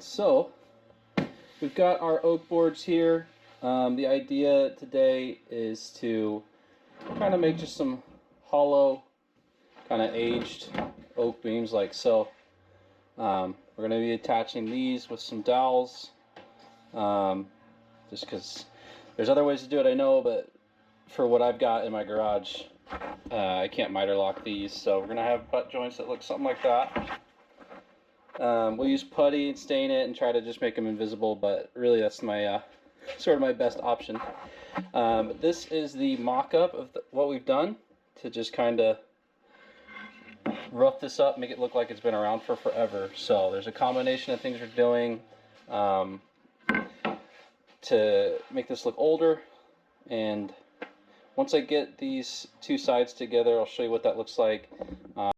So we've got our oak boards here. The idea today is to kind of make just some hollow, kind of aged oak beams like so. We're going to be attaching these with some dowels, just because there's other ways to do it, I know, but for what I've got in my garage, I can't miter lock these, so we're going to have butt joints that look something like that. We'll use putty and stain it and try to just make them invisible, but really that's my sort of my best option. But this is the mock-up of what we've done to just kind of rough this up, make it look like it's been around for forever. So there's a combination of things we're doing to make this look older, and once I get these two sides together, I'll show you what that looks like.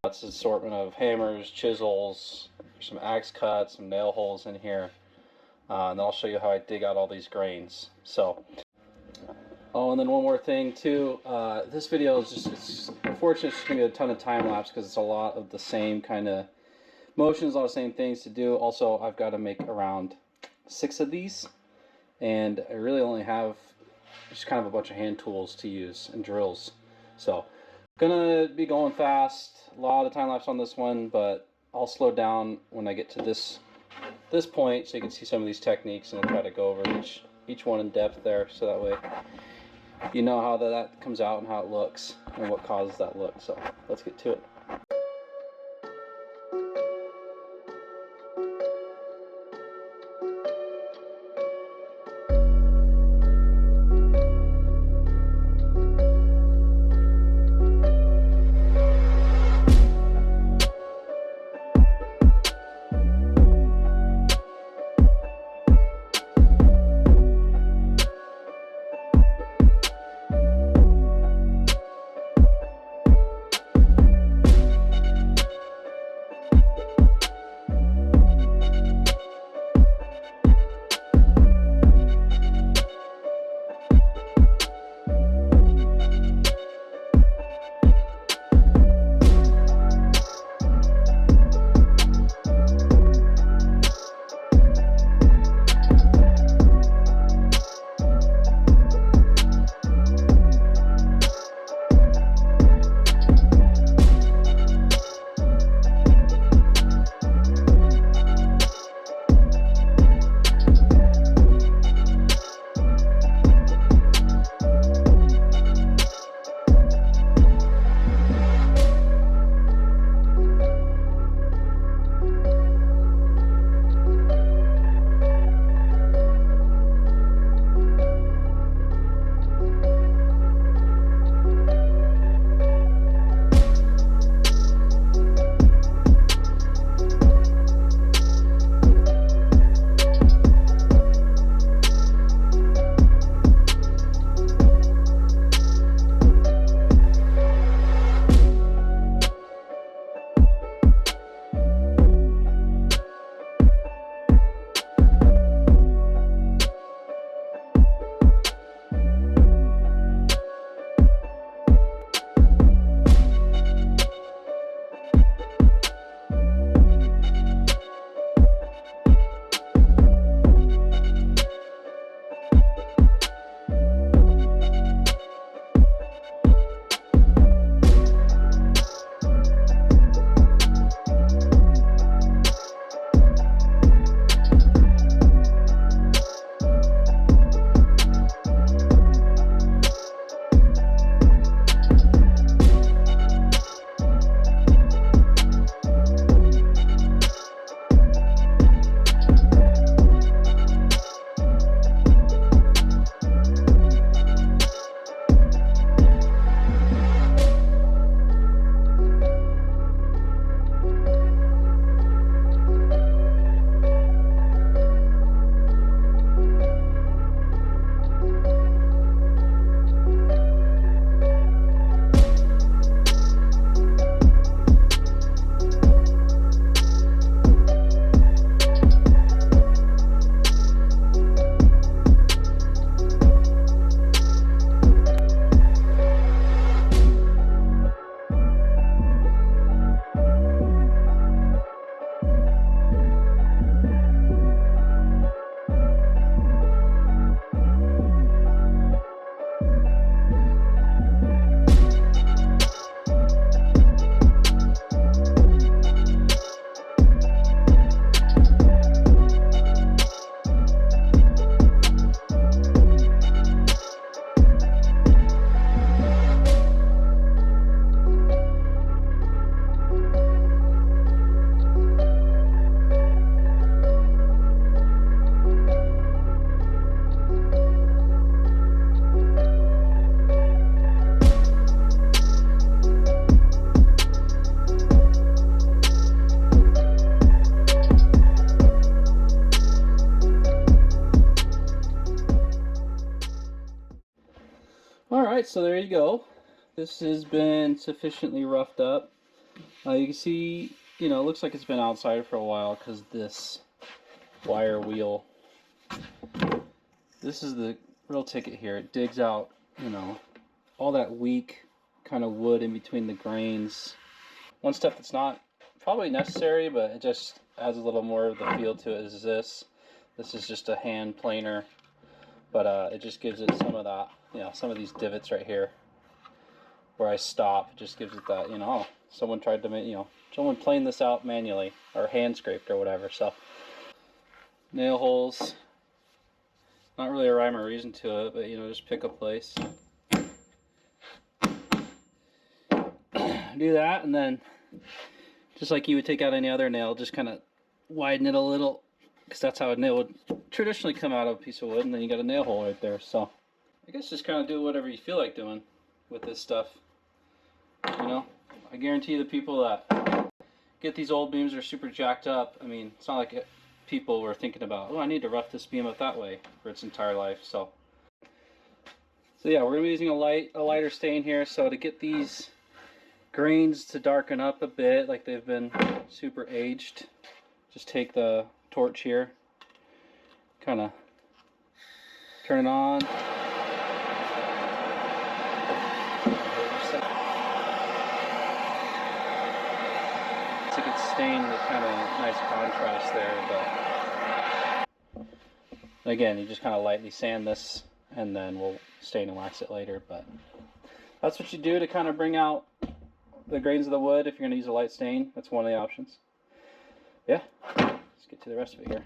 It's an assortment of hammers, chisels, some axe cuts, some nail holes in here, and then I'll show you how I dig out all these grains. So, oh, and then one more thing too. This video is just, unfortunately, it's just gonna be a ton of time lapse because it's a lot of the same kind of motions, a lot of the same things to do. Also, I've got to make around 6 of these, and I really only have just kind of a bunch of hand tools to use and drills. So, gonna be going fast. A lot of time lapse on this one, but I'll slow down when I get to this point so you can see some of these techniques, and I'll try to go over each one in depth there, so that way you know how that comes out and how it looks and what causes that look. So let's get to it. so there you go. This has been sufficiently roughed up. You can see, you know, it looks like it's been outside for a while because this wire wheel, this is the real ticket here. It digs out, you know, all that weak kind of wood in between the grains. One step that's not probably necessary, but it just adds a little more of the feel to it, is this. This is just a hand planer, but it just gives it some of that, you know, some of these divots right here where I stop. It just gives it that, you know, oh, someone tried to make, you know, someone planed this out manually or hand scraped or whatever. So nail holes, not really a rhyme or reason to it, but you know, just pick a place. Do that, and then just like you would take out any other nail, just kind of widen it a little, because that's how a nail would traditionally come out of a piece of wood, and then you got a nail hole right there. So I guess just kind of do whatever you feel like doing with this stuff. You know, I guarantee the people that get these old beams are super jacked up. I mean, it's not like people were thinking about, oh, I need to rough this beam up that way for its entire life. So yeah, we're gonna be using a lighter stain here. So to get these grains to darken up a bit, like they've been super aged, just take the torch here, kind of turn it on. To get stained with kind of nice contrast there, but again, you just kind of lightly sand this, and then we'll stain and wax it later. But that's what you do to kind of bring out the grains of the wood if you're going to use a light stain. That's one of the options. Yeah, let's get to the rest of it here.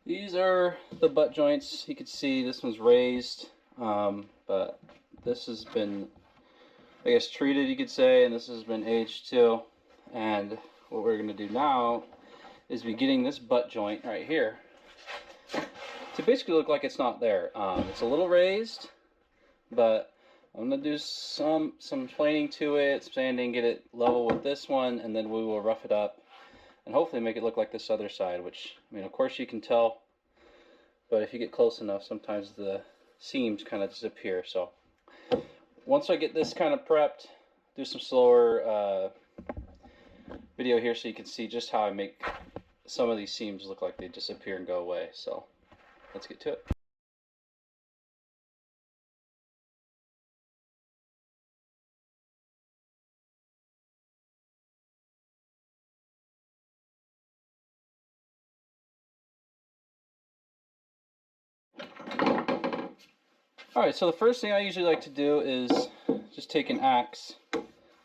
These are the butt joints. You can see this one's raised, but this has been, I guess, treated, you could say, and this has been aged too. And what we're going to do now is be getting this butt joint right here to basically look like it's not there. It's a little raised, but I'm going to do some planing to it, sanding, get it level with this one, and then we will rough it up and hopefully make it look like this other side, which, I mean, of course you can tell, but if you get close enough, sometimes the seams kind of disappear. So once I get this kind of prepped, do some slower video here so you can see just how I make some of these seams look like they disappear and go away. So let's get to it. Alright, so the first thing I usually like to do is just take an axe,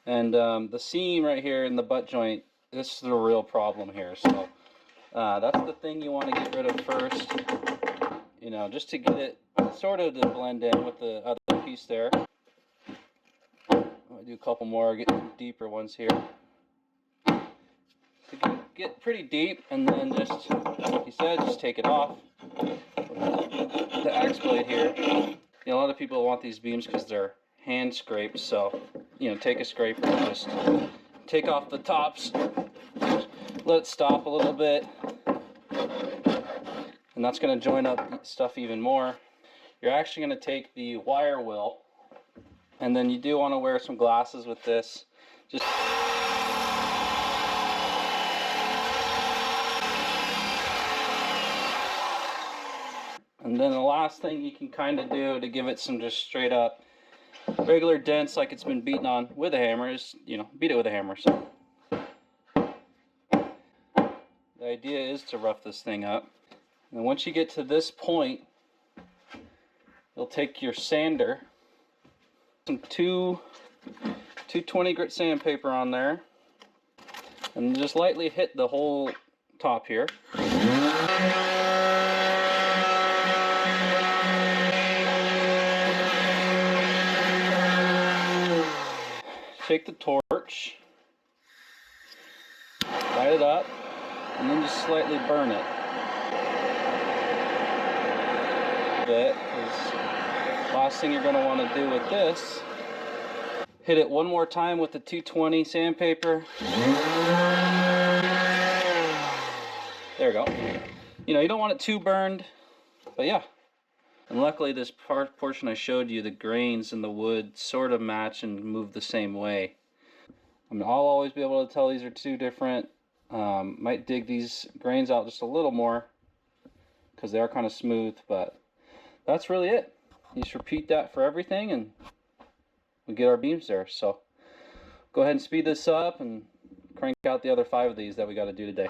and the seam right here in the butt joint, this is the real problem here. So that's the thing you want to get rid of first, you know, just to get it sort of to blend in with the other piece there. I'll do a couple more, get some deeper ones here. To get pretty deep, and then just, like you said, just take it off with the axe blade here. You know, a lot of people want these beams because they're hand scraped, so, you know, take a scraper and just take off the tops, let it stop a little bit, and that's going to join up stuff even more. You're actually going to take the wire wheel, and then you do want to wear some glasses with this. Just and then the last thing you can kind of do to give it some just straight up regular dents like it's been beaten on with a hammer is, you know, beat it with a hammer. So the idea is to rough this thing up. And once you get to this point, you'll take your sander, some 220 grit sandpaper on there, and just lightly hit the whole top here. Take the torch, light it up, and then just slightly burn it a bit, because last thing you're going to want to do with this, hit it one more time with the 220 sandpaper. There we go. You know, you don't want it too burned, but yeah. And luckily this portion I showed you, the grains in the wood sort of match and move the same way. I mean, I'll always be able to tell these are two different. Might dig these grains out just a little more because they are kind of smooth, but that's really it. You just repeat that for everything and we get our beams there. So go ahead and speed this up and crank out the other 5 of these that we got to do today.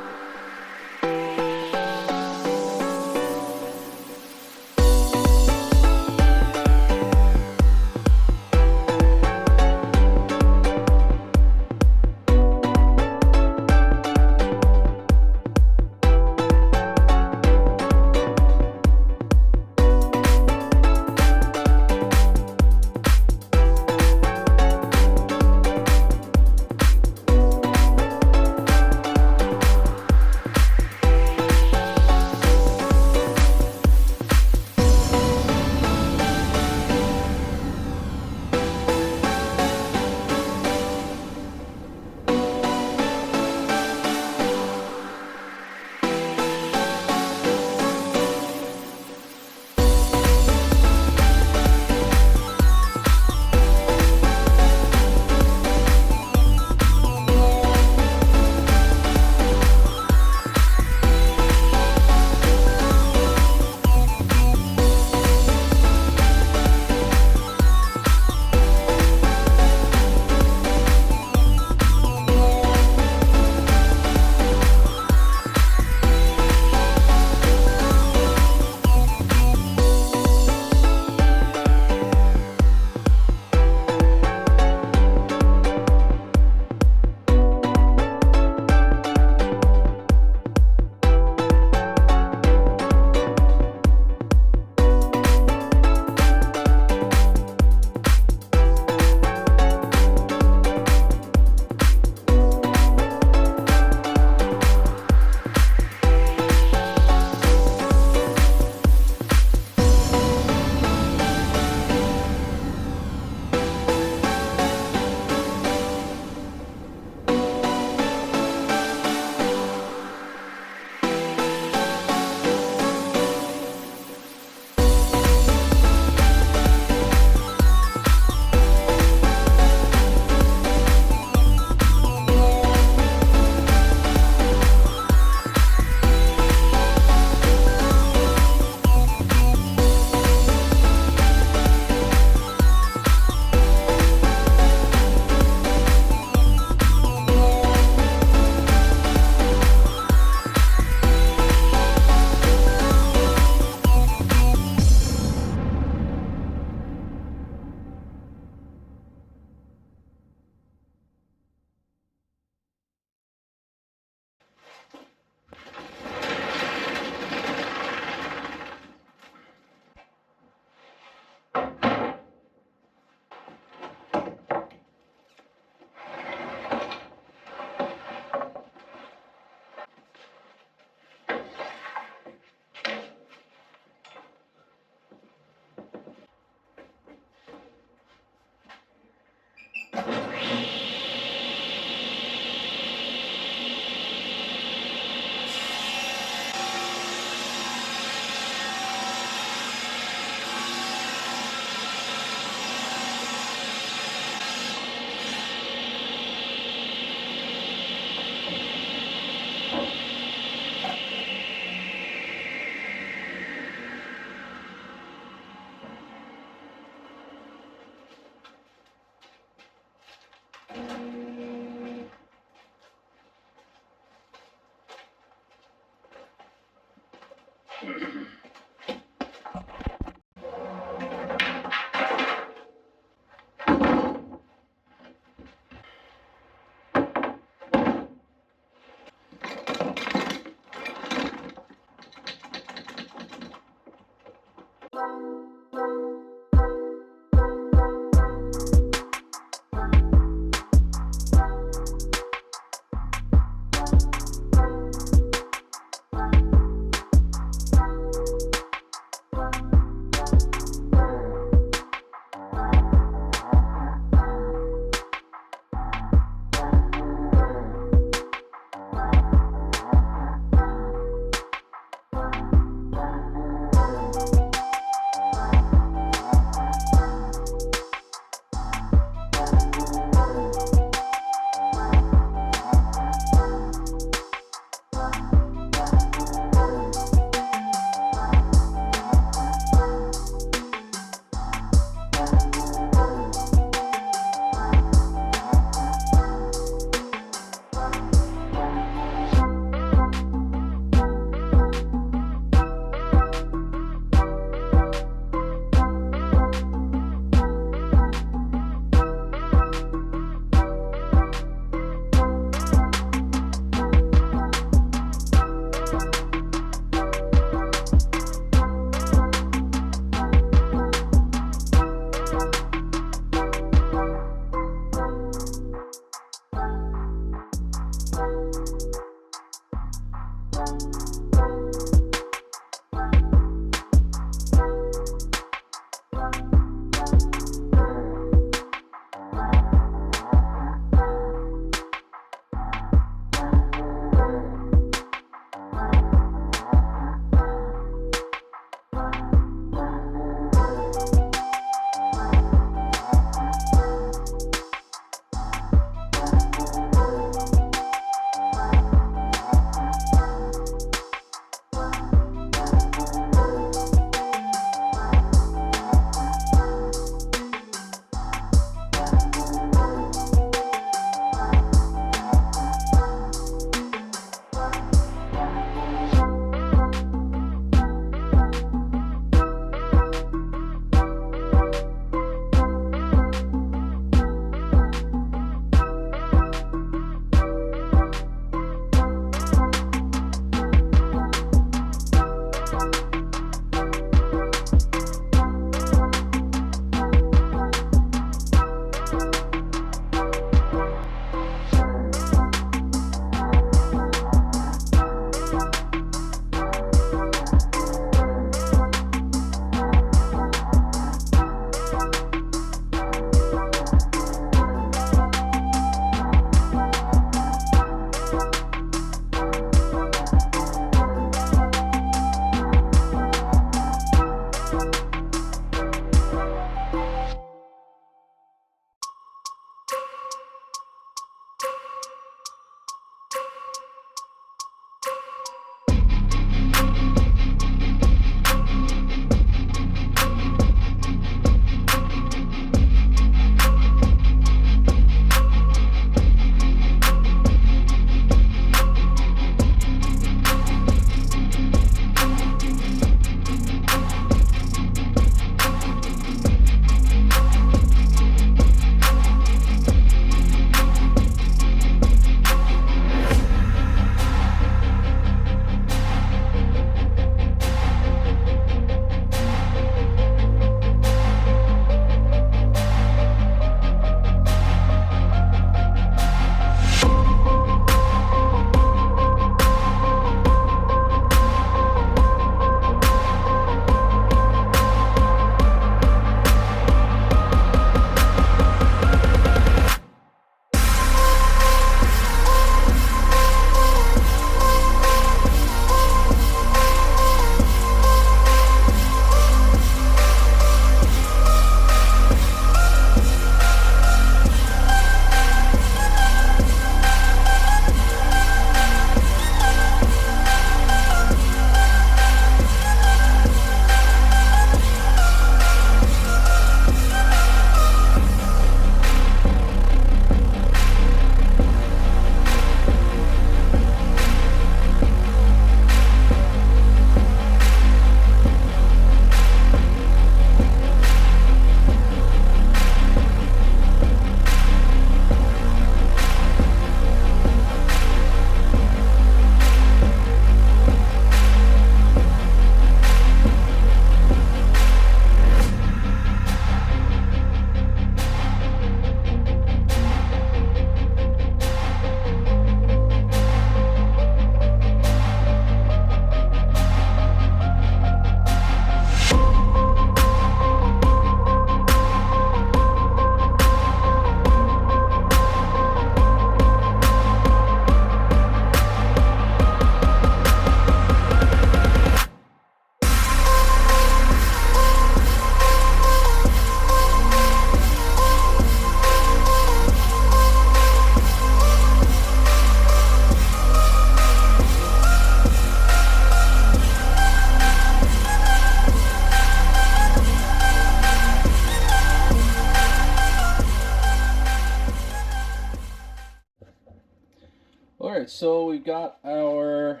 Alright, so we've got our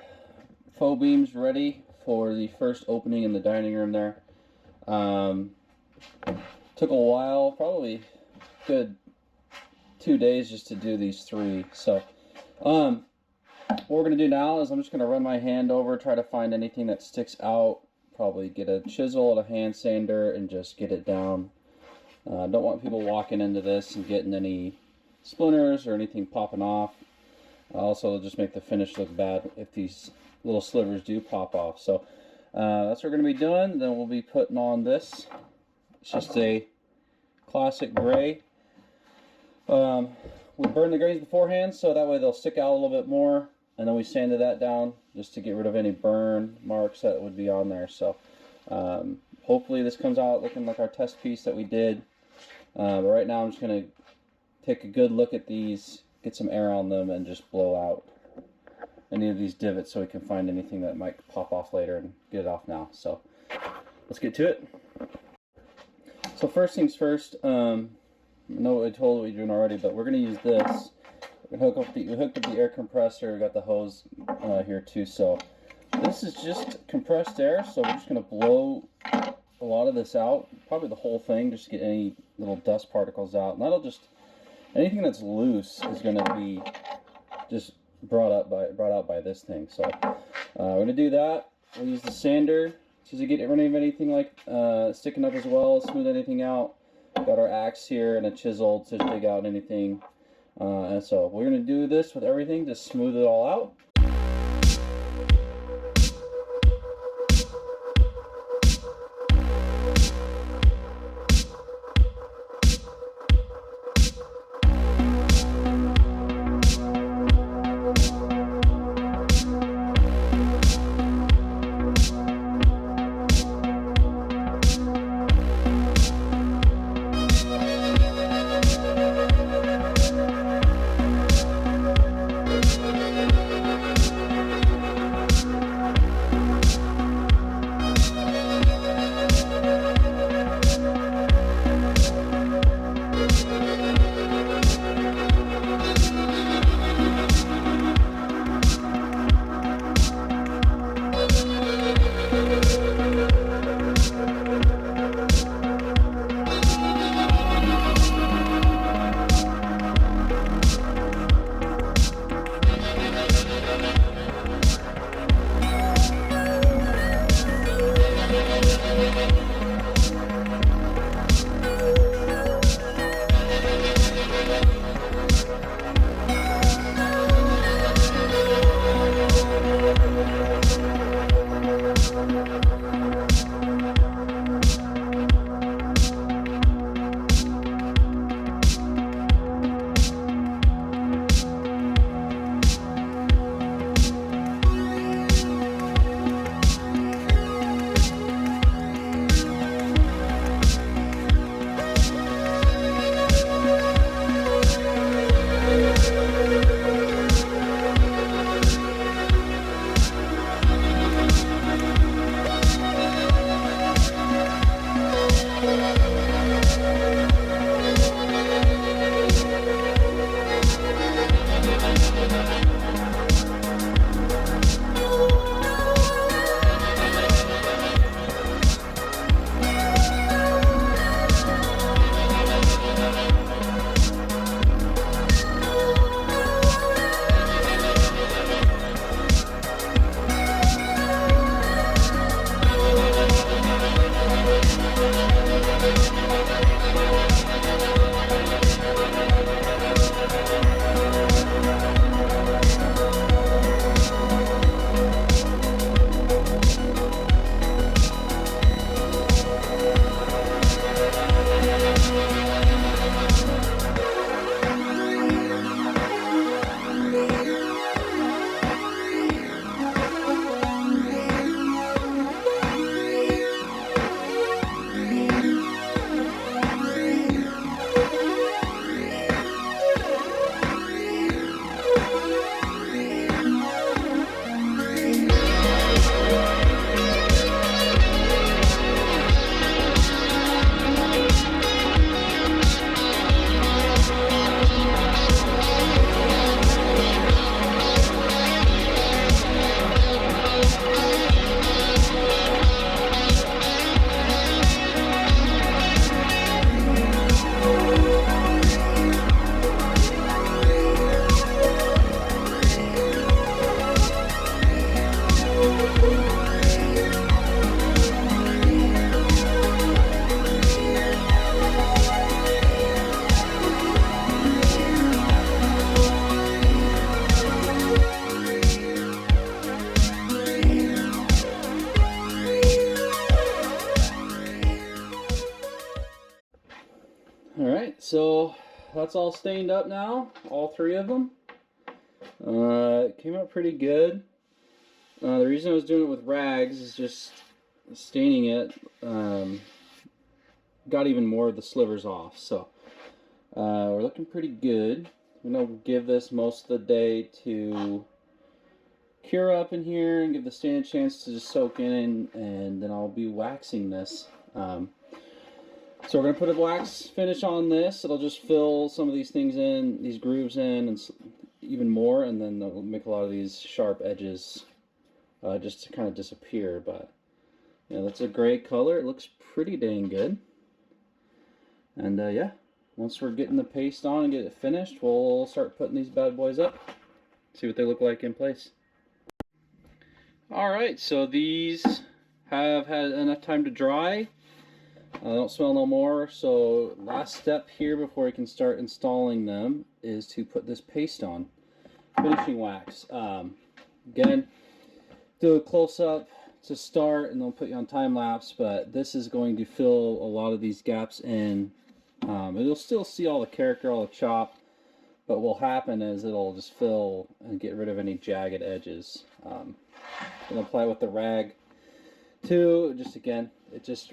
faux beams ready for the first opening in the dining room there. Took a while, probably good 2 days just to do these 3. So what we're going to do now is I'm just going to run my hand over, try to find anything that sticks out, probably get a chisel and a hand sander and just get it down. Don't want people walking into this and getting any splinters or anything popping off. Also, it'll just make the finish look bad if these little slivers do pop off. So that's what we're going to be doing. Then we'll be putting on this. It's just a classic gray. We burn the grays beforehand so that way they'll stick out a little bit more, and then we sanded that down just to get rid of any burn marks that would be on there. So hopefully this comes out looking like our test piece that we did. But right now I'm just going to take a good look at these, get some air on them, and just blow out any of these divots so we can find anything that might pop off later and get it off now. So let's get to it. So first things first, I know what I told you doing already, but we're going to use this. We hooked up the air compressor. We got the hose here too. So this is just compressed air. So we're just going to blow a lot of this out, probably the whole thing, just to get any little dust particles out. And that'll just, anything that's loose is going to be just brought out by this thing. So we're going to do that. We'll use the sander to get rid of anything like sticking up as well, smooth anything out. Got our axe here and a chisel to dig out anything. And so we're going to do this with everything to smooth it all out. that's all stained up now, all three of them. It came out pretty good. The reason I was doing it with rags is just staining it got even more of the slivers off. So we're looking pretty good. I'm going to give this most of the day to cure up in here and give the stain a chance to just soak in, and then I'll be waxing this. So we're going to put a wax finish on this. It'll just fill some of these things in, these grooves in, and even more, and then it'll make a lot of these sharp edges just to kind of disappear. But yeah, that's a great color. It looks pretty dang good. And yeah, once we're getting the paste on and get it finished, we'll start putting these bad boys up, see what they look like in place. Alright, so these have had enough time to dry. Don't smell no more. So last step here before we can start installing them is to put this paste on. Finishing wax. Again, do a close-up to start and they'll put you on time lapse, but this is going to fill a lot of these gaps in. You'll still see all the character, all the chop, but what will happen is it'll just fill and get rid of any jagged edges. Gonna apply it with the rag too. Just again, it just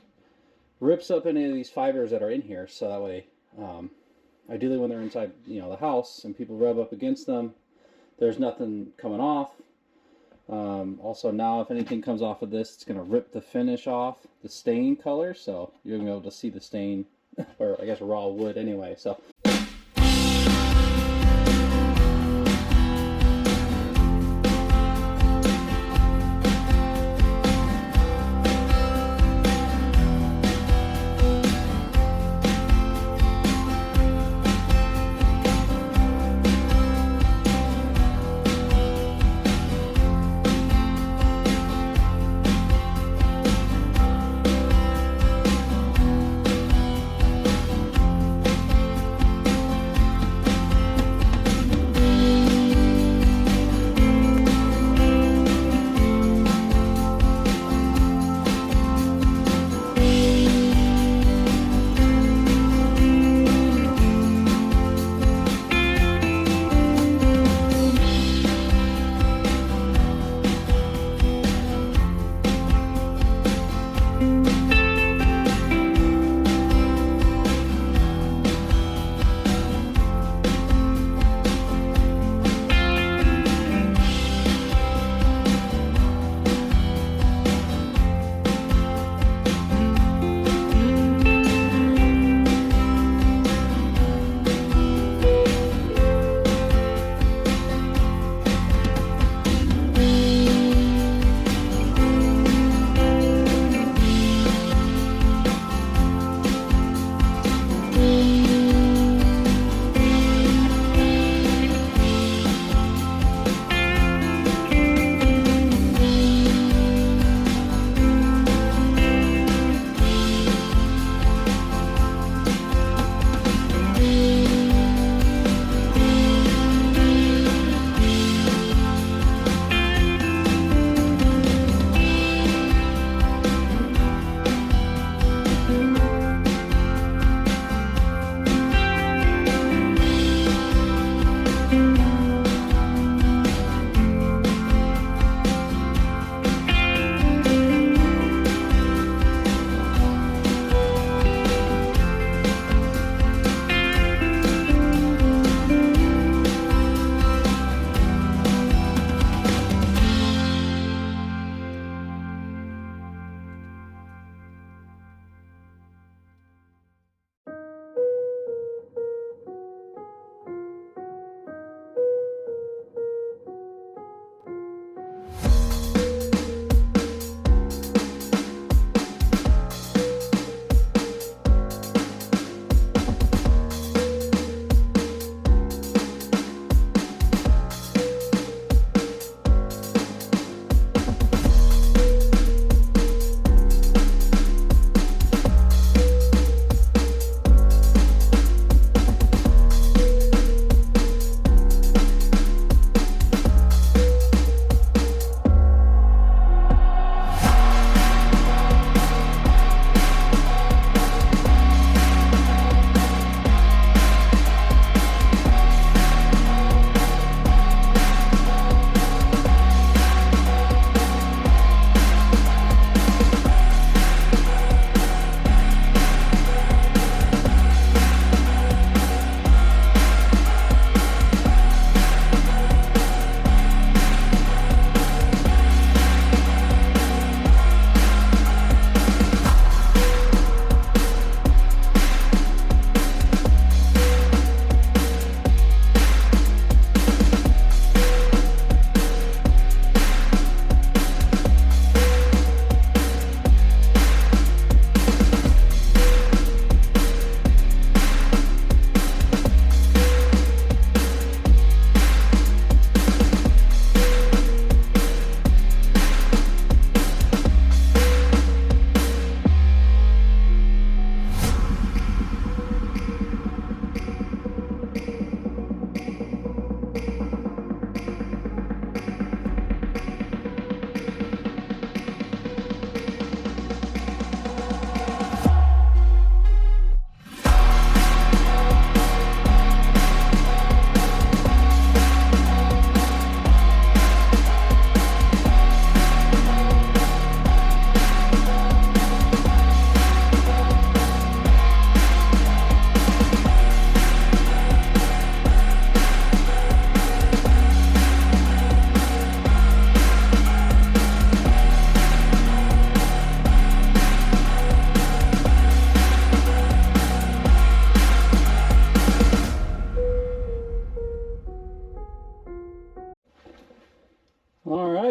rips up any of these fibers that are in here, so that way, ideally when they're inside, the house and people rub up against them, there's nothing coming off. Also now, if anything comes off of this, it's gonna rip the finish off, the stain color, so you're gonna be able to see the stain, or I guess raw wood anyway. So.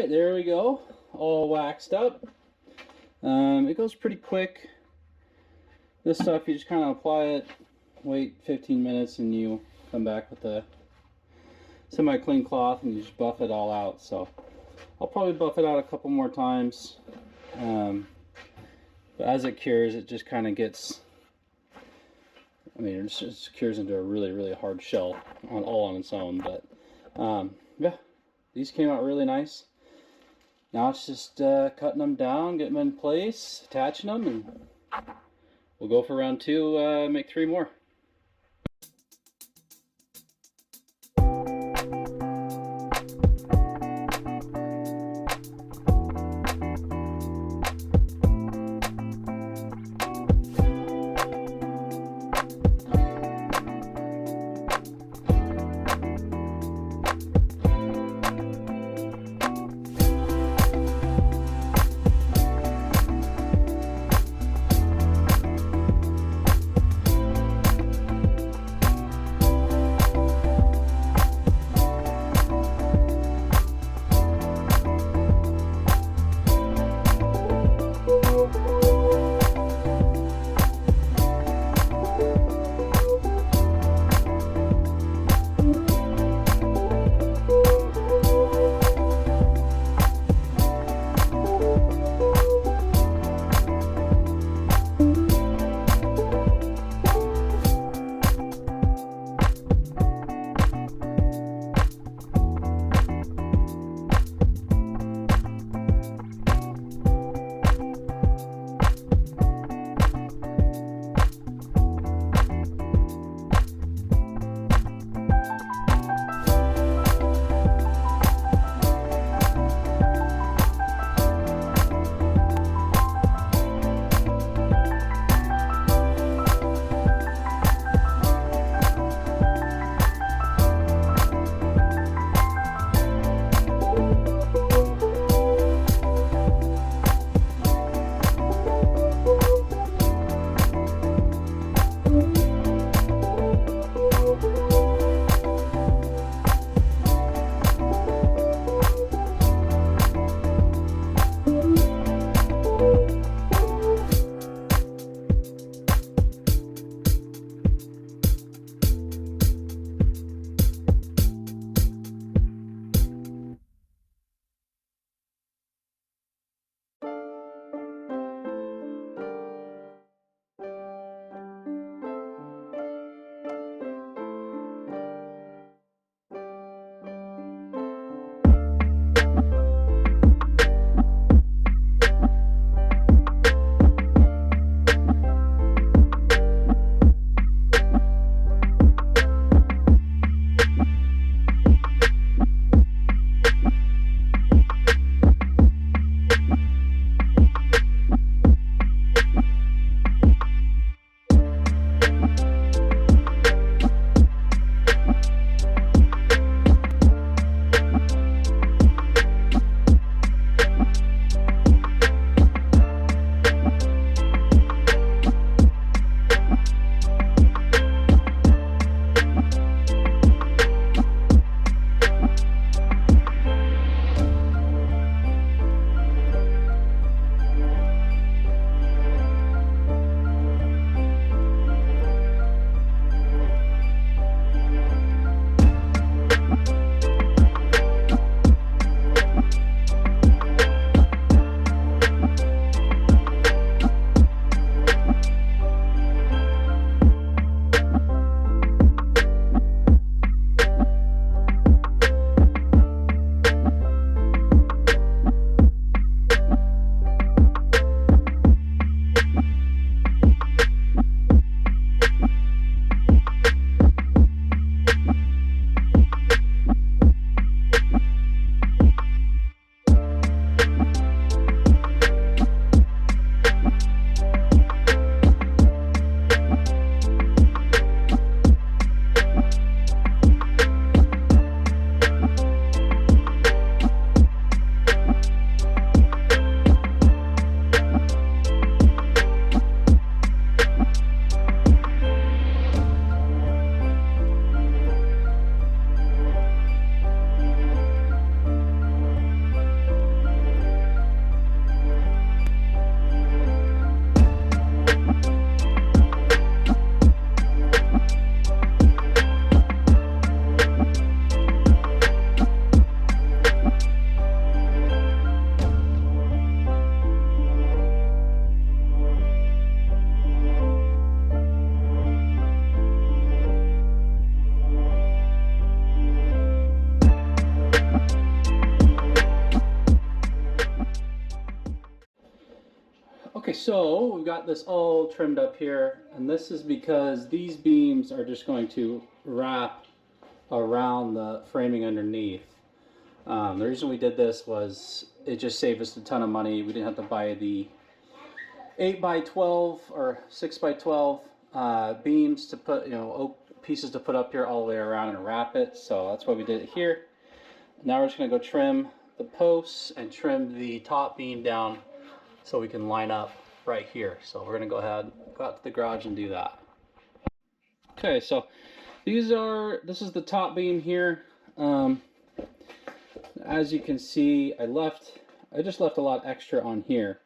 Alright, there we go. All waxed up. It goes pretty quick. This stuff, you just kind of apply it, wait 15 minutes, and you come back with a semi-clean cloth and you just buff it all out. So I'll probably buff it out a couple more times. But as it cures, it just kind of gets, I mean, it just cures into a really, really hard shell all on its own. But yeah, these came out really nice. Now it's just cutting them down, getting them in place, attaching them, and we'll go for round 2, make 3 more. so we've got this all trimmed up here, and this is because these beams are just going to wrap around the framing underneath. The reason we did this was it just saved us a ton of money. We didn't have to buy the 8x12 or 6x12 beams to put, pieces to put up here all the way around and wrap it. So that's why we did it here. Now we're just going to go trim the posts and trim the top beam down so we can line up right here. So we're going to go ahead, go out to the garage and do that. Okay, so this is the top beam here. As you can see, I just left a lot extra on here.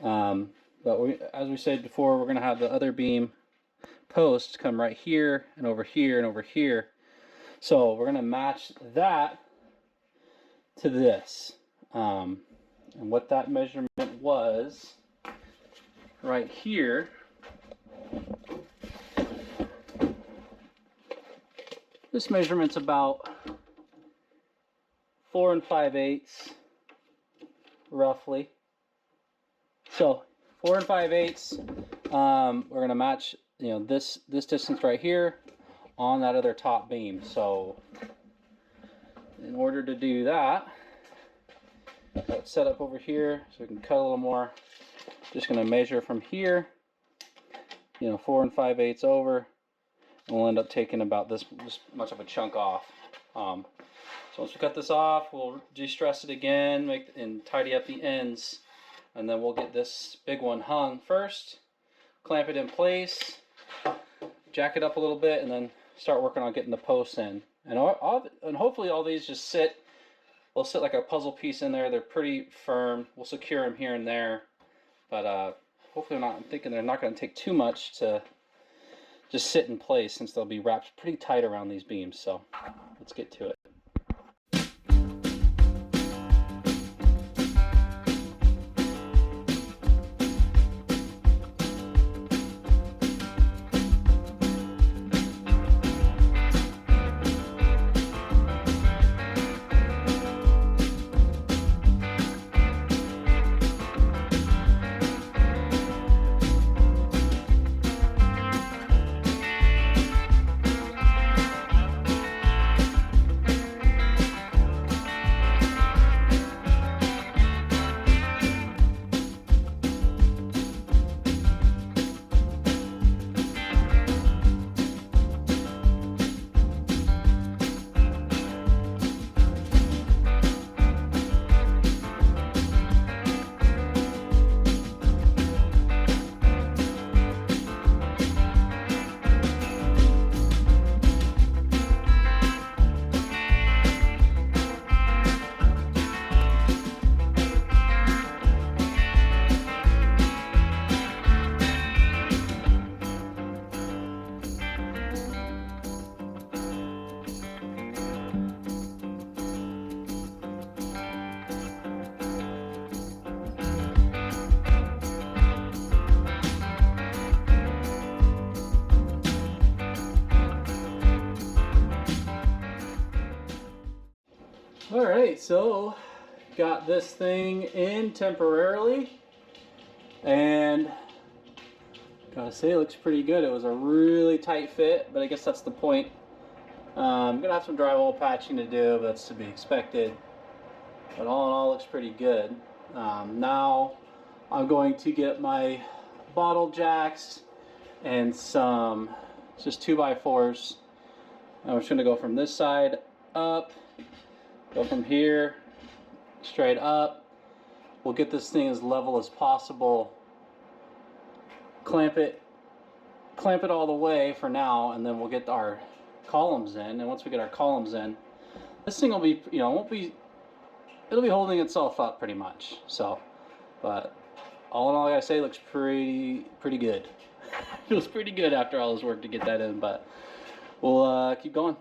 But as we said before, we're going to have the other beam posts come right here and over here and over here. So we're going to match that to this. And what that measurement was right here, this measurement's about 4 5/8 roughly. So 4 5/8, we're going to match this distance right here on that other top beam. So in order to do that, let's set up over here so we can cut a little more. Just going to measure from here, 4 5/8 over, and we'll end up taking about this much of a chunk off. So once we cut this off, we'll de-stress it again, and tidy up the ends, and then we'll get this big one hung first, clamp it in place, jack it up a little bit, and then start working on getting the posts in. And hopefully all these just they'll sit like a puzzle piece in there. They're pretty firm. We'll secure them here and there, but hopefully I'm thinking they're not going to take too much to just sit in place, since they'll be wrapped pretty tight around these beams. So let's get to it. Alright, so got this thing in temporarily, and gotta say it looks pretty good. It was a really tight fit, but I guess that's the point. I'm gonna have some drywall patching to do, but that's to be expected. But all in all, it looks pretty good. Now I'm going to get my bottle jacks and some just 2x4s. I'm just gonna go from this side up. Go from here straight up. We'll get this thing as level as possible. Clamp it all the way for now, and then we'll get our columns in. And once we get our columns in, this thing will be, it'll be holding itself up pretty much. So, but all in all, I gotta say, it looks pretty good. Feels pretty good after all this work to get that in, but we'll keep going.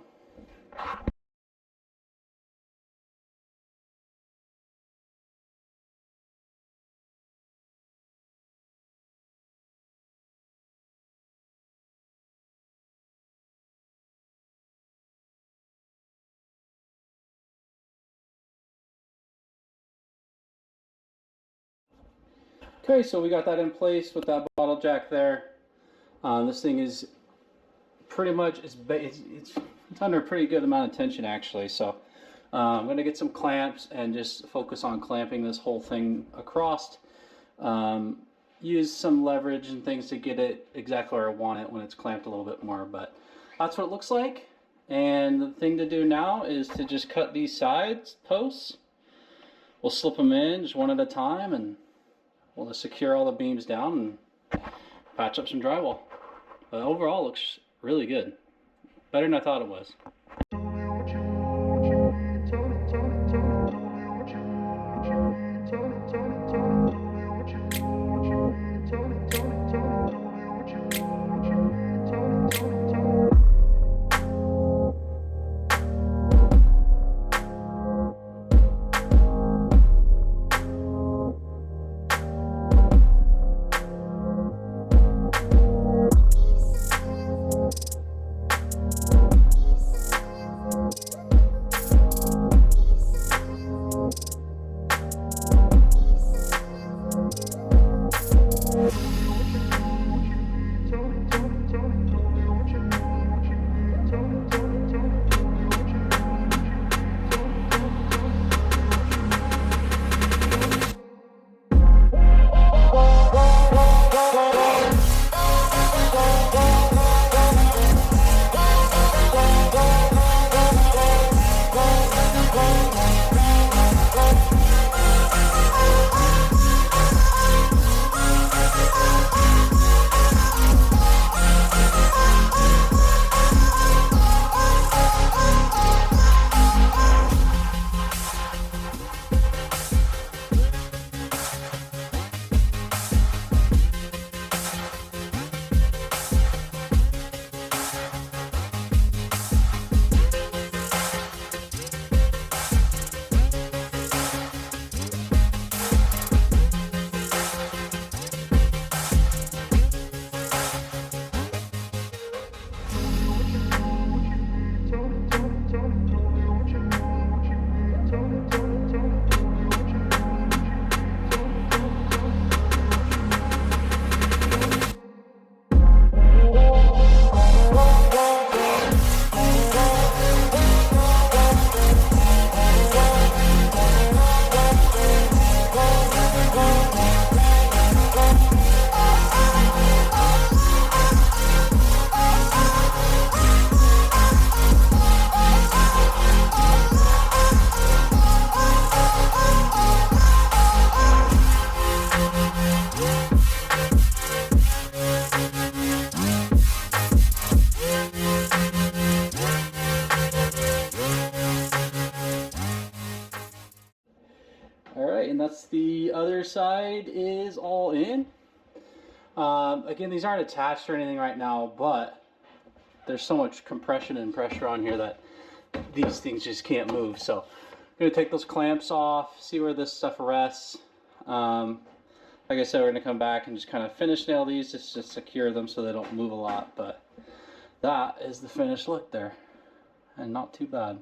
Okay, so we got that in place with that bottle jack there. This thing is pretty much, it's under a pretty good amount of tension actually. So I'm going to get some clamps and just focus on clamping this whole thing across. Use some leverage and things to get it exactly where I want it when it's clamped a little bit more, but that's what it looks like. And the thing to do now is to just cut these sides posts. We'll slip them in just one at a time, and we'll just secure all the beams down and patch up some drywall. But overall, it looks really good. Better than I thought it was. Alright, and that's the other side is all in. Again, these aren't attached or anything right now, but there's so much compression and pressure on here that these things just can't move. So I'm going to take those clamps off, see where this stuff rests. Like I said, we're going to come back and just kind of finish nail these just to secure them so they don't move a lot. But that is the finished look there, and not too bad.